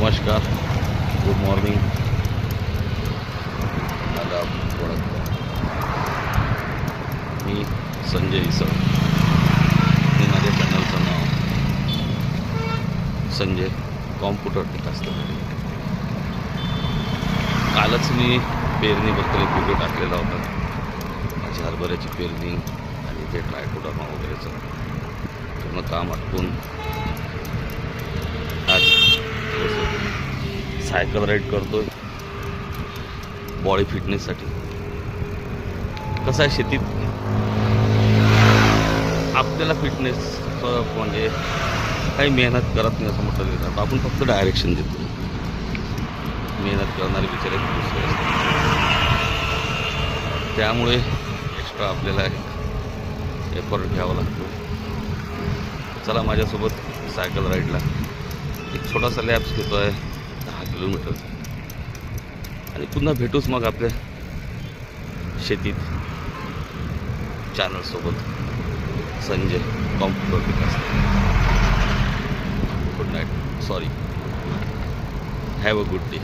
नमस्कार, good morning, आदाब, वडक्का. मी संजय इसळ आणि माझ्या चॅनलचं नाव संजय कॉम्प्युटर टिकास्तर. कालच मी पेरणीबद्दल एक व्हिडिओ टाकलेला होता. माझी हरभऱ्याची पेरणी आणि ते ट्रायकोडर्मा वगैरेचं पूर्ण काम आटपून आज सायकल राईड करतोय बॉडी फिटनेससाठी. कसं आहे, शेतीत आपल्याला फिटनेस म्हणजे काही मेहनत करत नाही असं म्हटलं गेलं. आपण फक्त डायरेक्शन देतो. मेहनत करणारे बिचारे दुसरे असतात, त्यामुळे एक्स्ट्रा आपल्याला एफर्ट घ्यावा लागतो. चला माझ्यासोबत सायकल राईडला. एक छोटासा लॅब्स घेतो आहे 10 किलोमीटरचा, आणि पुन्हा भेटूच मग आपल्या शेतीत चॅनलसोबत. संजय कॉम्प्युटर टिकास्तर. Good night, sorry, have a good day.